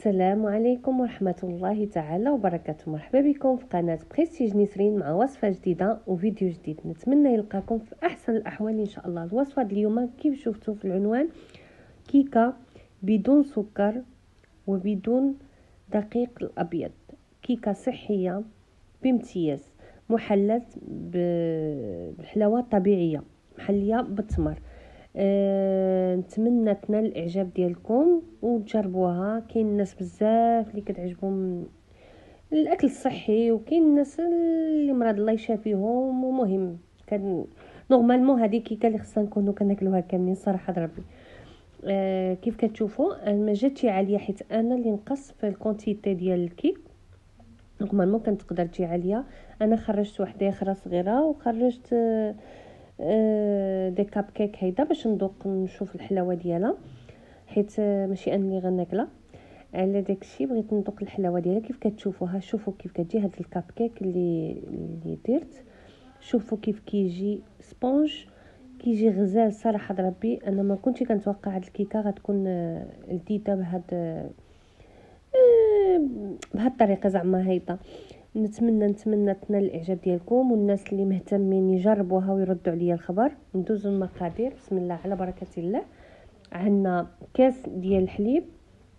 السلام عليكم ورحمة الله تعالى وبركاته. مرحبا بكم في قناة بريستيج نسرين مع وصفة جديدة وفيديو جديد. نتمنى يلقاكم في أحسن الأحوال إن شاء الله. الوصفة اليوم كيف شفتوا في العنوان كيكة بدون سكر وبدون دقيق الأبيض، كيكة صحية بامتياز محلات بالحلاوة الطبيعية محلية بالتمر. نتمنى تنال الاعجاب ديالكم وتجربوها. كاين الناس بزاف اللي كتعجبهم الاكل الصحي وكاين الناس اللي مرض الله يشافيهم. ومهم كان نورمالمون هذه كيكه اللي خصنا نكونوا كناكلوها كاملين صراحه ربي. كيف كتشوفوا انا ما جاتش عاليه حيت انا اللي نقص في الكونتيتي ديال الكيك. نورمالمون كانت تقدر تجي عاليه، انا خرجت وحده اخرى صغيره وخرجت دي كاب كيك هيدا باش نذوق نشوف الحلاوه ديالها، حيت ماشي انا اللي غناكلها. على داكشي بغيت نذوق الحلاوه ديالها. كيف كتشوفوها شوفوا كيف كتجي هاد الكاب كيك اللي درت. شوفوا كيف كيجي سبونج، كيجي غزال صراحه ربي. انا ما كنتش كنتوقع هاد الكيكه غتكون لذيذه بهاد الطريقه زعما هيدا. نتمنى تنال الاعجاب ديالكم، والناس اللي مهتمين يجربوها ويردوا عليا الخبر. ندوزو المقادير بسم الله على بركه الله. عندنا كاس ديال الحليب،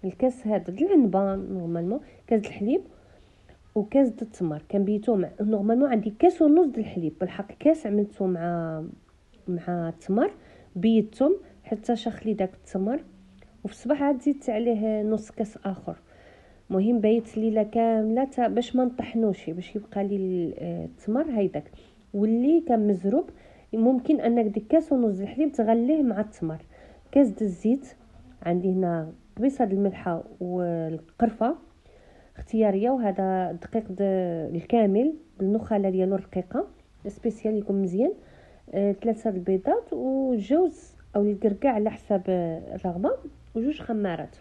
الكاس هذا د العنبه نورمالمون كاس الحليب وكاس د التمر كنبيتو مع نورمالمون. عندي كاس ونص د الحليب بالحق، كاس عملته مع التمر بيتهم حتى شخ لي داك التمر، وفي الصباح عاد زدت عليه نص كاس اخر. مهم بيت ليله كامله باش ما نطحنوش، باش يبقى لي التمر هيداك واللي كان مزروب. ممكن انك ديك كاس ونص الحليب تغليه مع التمر. كاس د الزيت، عندي هنا طبيصه د الملحه والقرفه اختياريه، وهذا الدقيق الكامل بالنخاله ديالو الرقيقه سبيسيال يكون مزيان. 3 البيضات وجوز او الكركاع على حسب الرغبه، وجوج خمارات.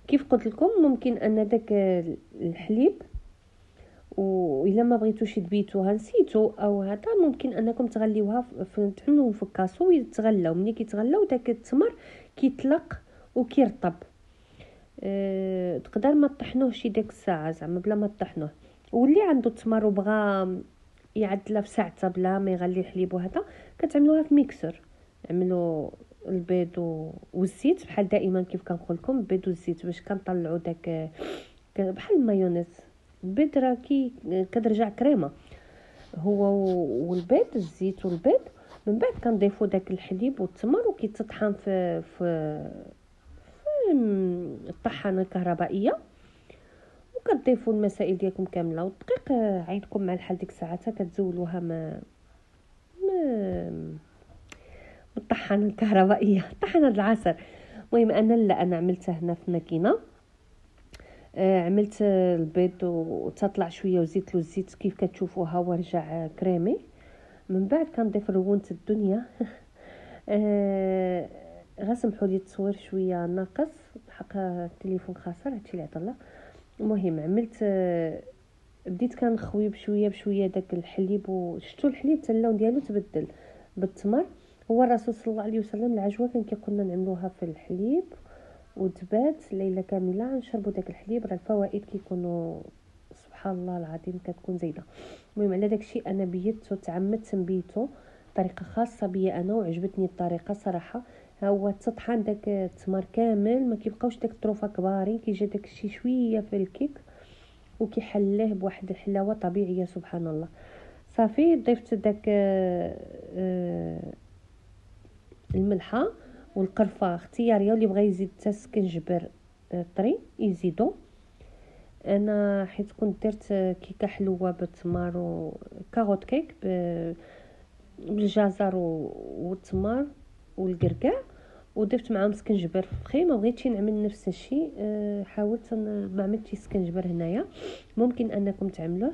كيف قلت لكم ممكن ان داك الحليب والا ما بغيتوش تبيتوها نسيتو او هذا ممكن انكم تغليوها تعملوهم في الكاسو ويتغلاو. ملي كيتغلاو داك التمر كيطلق وكيرطب. تقدر ما تطحنوهش ديك الساعه زعما بلا ما تطحنوه. واللي عنده التمر وبغى يعدلها في ساعته بلا ما يغلي الحليب وهذا كتعملوها في ميكسور. عملوا البيض والزيت بحال دائما كيف كنقول لكم، البيض والزيت باش كنطلعوا داك بحال المايونيز. البيض راه كترجع كريمه هو والبيض، الزيت والبيض. من بعد كنضيفوا داك الحليب والتمر وكيتطحن في الطحانه الكهربائيه، وكتضيفوا المسائل ديالكم كامله. والدقيق عيدكم مع الحال ديك ساعتها كتزولوها ما بالطحانه الكهربائيه طحانه العصر. المهم انا عملتها هنا في الماكينه. عملت البيض وتطلع شويه وزيت له الزيت كيف كتشوفوها ورجع كريمي. من بعد كنضيف رونه الدنيا. غسمحوا لي التصوير شويه ناقص حق التليفون خاسر هادشي اللي عطا الله. المهم عملت بديت كنخوي بشويه داك الحليب، وشفتوا الحليب حتى اللون ديالو تبدل بالتمر. هو الرسول صلى الله عليه وسلم العجوه كان كيقولنا نعملوها في الحليب وتبات ليله كامله نشربوا داك الحليب. راه الفوائد كيكونوا سبحان الله العظيم كتكون زايده. المهم على داكشي انا بيته تعمدت نبيته طريقه خاصه بيا انا وعجبتني الطريقه صراحه. ها هو تطحن داك التمر كامل ما كيبقاوش داك الطروفه كبارين، كيجي داك الشيء شويه في الكيك وكيحليه بواحد الحلاوه طبيعيه سبحان الله. صافي ضفت داك الملحه والقرفه اختياريه، واللي بغى يزيد حتى سكنجبر طري يزيدو. انا حيت كنت درت كيكه حلوه بالتمر وكاروت كيك بالجزر والتمر والكركاع، وضفت معاهم سكنجبر فخي. ما بغيتش نعمل نفس الشيء، حاولت ما عملتش سكنجبر هنايا، ممكن انكم تعملوه.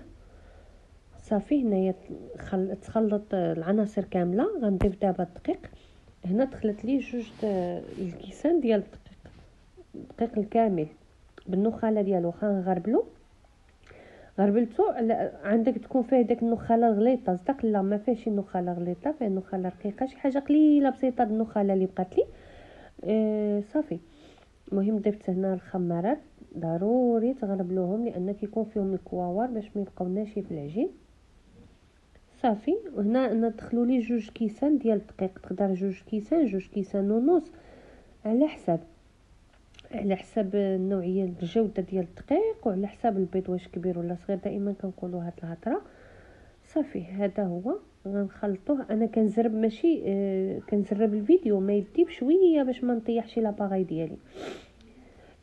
صافي هنايا تخلط العناصر كامله. غنضيف دابا الدقيق. هنا دخلت لي جوج الكيسان ديال الدقيق الكامل بالنخاله ديالو. غربلتو عندك تكون فيه داك النخاله الغليظه صدق. لا ما فيهش النخاله غليظه، فيه النخاله رقيقه، شي حاجه قليله بسيطه النخاله اللي بقات لي. صافي المهم ضفت هنا الخمارات، ضروري تغربلوهم لان كيكون فيهم الكواور باش ما يبقاو ناشفين في العجين. صافي. وهنا ندخلوا لي 2 كيسان ديال الدقيق، تقدر 2 كيسان 2 كيسان ونص على حساب النوعيه الجوده ديال الدقيق، وعلى حساب البيض واش كبير ولا صغير. دائما كنقولوا هاد الهضره. صافي هذا هو غنخلطوه. انا كنزرب ماشي كنزرب الفيديو ما يدي بشويه باش ما نطيحش لاباغاي ديالي.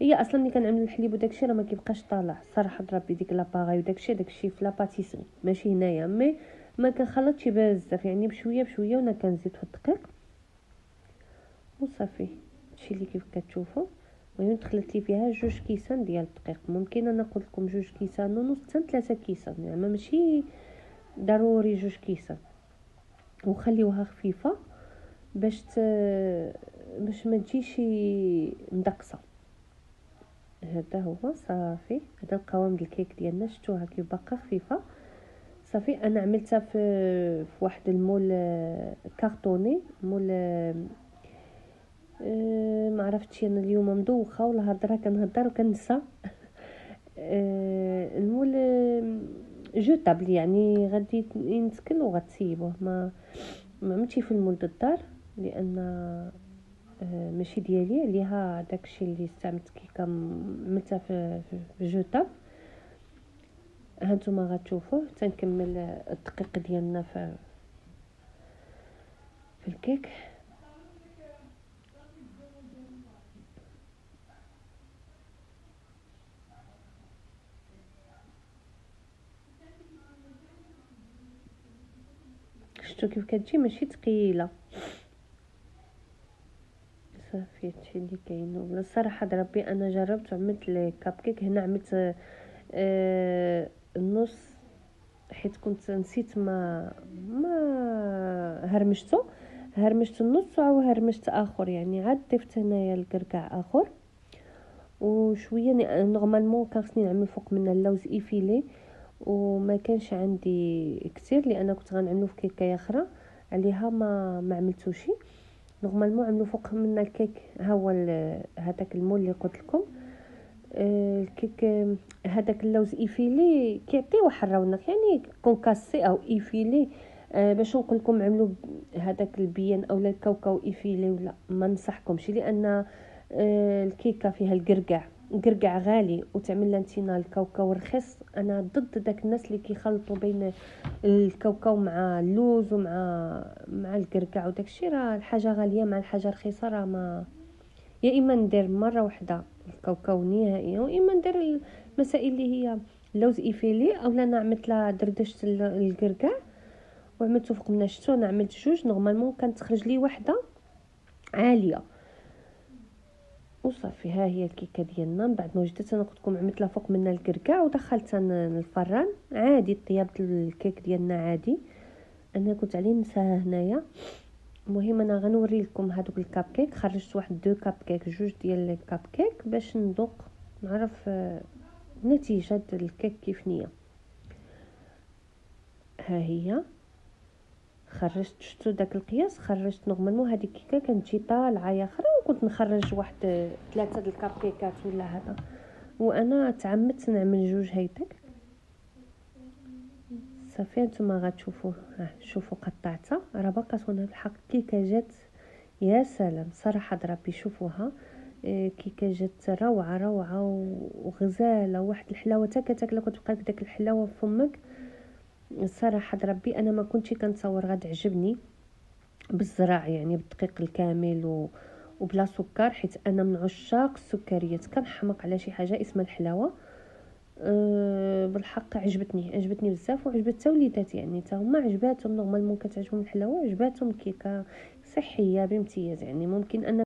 هي اصلا ملي كنعمل الحليب وداكشي راه ما كيبقاش طالع صراحه. ربي ديك لاباغاي وداكشي في لاباتيسري ماشي هنايا. مي ما كنخلطش بزاف يعني بشويه بشويه، وانا كنزيد في الدقيق وصافي. هادشي اللي كيف كتشوفوا. المهم دخلت لي فيها 2 كيسان ديال الدقيق. ممكن انا نقول لكم 2 كيسان ونص حتى 3 كيسان، يعني ماشي ضروري 2 كيسان. وخليوها خفيفه باش ما تجيش مدقصه. هذا هو صافي. هذا القوام ديال الكيك ديالنا شفتوها كيف باقا خفيفه. صافي انا عملتها في واحد المول كارطوني، مول ما عرفتش انا اليوم مدوخه ولا هضره كنهضر وكنسى. المول جوتابل يعني غادي ينسكن وغتسيبوه. ما عملتش في المول الدار لان ماشي ديالي عليها داكشي اللي استعملت كيكه عملتها في جوتاب. هانتوما غتشوفوه. تنكمل الدقيق ديالنا في الكيك. شفتوا كيف كتجي ماشي ثقيله. صافي هادشي اللي كاين. ولا الصراحه ربي انا جربت وعملت الكاب كيك. هنا عملت النص حيت كنت نسيت ما هرمشت النص وهرمشت اخر، يعني عاد ضفت هنايا الكركاع اخر وشويه. نورمالمون كان خصني نعمل فوق منها اللوز ايفيلي وما كانش عندي كثير لان كنت غنعملو في كيكه اخرى عليها ما عملتوش. نورمالمون عملوا فوق منها الكيك. ها هو هذاك المول اللي قلت لكم الكيك. هذاك اللوز ايفيلي كيعطي واحد الرونق، يعني كونكاسي او ايفيلي. باش نقول لكم عملوا هذاك البيان اولا الكاوكاو ايفيلي ولا ما نصحكمش، لان الكيكه فيها القرقع غالي وتعمل لنا الكاوكاو رخيص. انا ضد داك الناس اللي كيخلطوا بين الكاوكاو مع اللوز مع القرقع وداكشي. راه الحاجه غاليه مع الحاجه رخيصه. راه ما يا اما ندير مره واحده الكاوكاو نهائيا، واما ندير المسائل اللي هي اللوز ايفيلي اولا انا عملت لها دردشت القرقع وعملته فوق منها. شتو انا عملت 2 نورمالمون كانت تخرج لي واحده عاليه وصافي. ها هي الكيكه ديالنا. من بعد ما وجدت انا قلت لكم عملت لها فوق منها الكركاع ودخلتها الفران عادي. طياب الكيك ديالنا عادي. انا كنت عليه نساها هنايا. المهم انا غنوري لكم هذوك الكاب كيك. خرجت واحد 2 كاب كيك 2 ديال الكاب كيك باش نذوق نعرف نتيجه الكيك كيف نيه. ها هي خرجت. شفتوا داك القياس خرجت. نورمالمون هذه الكيكه كانت تجي طالعه يا اخرى وكنت نخرج واحد 3 د الكاب كيكات ولا هذا. وانا تعمدت نعمل 2 هيداك. صافي نتوما غتشوفوا. شوفوا قطعتها راه باقا هنا الحق. كيكه جات يا سلام صراحه ربي. شوفوها كيكه جات روعه روعه وغزاله. واحد الحلاوه تاكلها كتبقى داك الحلاوه في فمك. الصراحه ربي انا ما كنتش كنتصور غتعجبني بالزراع يعني بالدقيق الكامل وبلا سكر، حيت انا من عشاق السكريات. كنحمق على شي حاجه اسمها الحلاوه. بالحق عجبتني بزاف وعجبت حتى وليداتي يعني حتى هما عجباتهم. نورمالمون كتعجبهم الحلاوه عجباتهم الكيكه صحيه بامتياز. يعني ممكن ان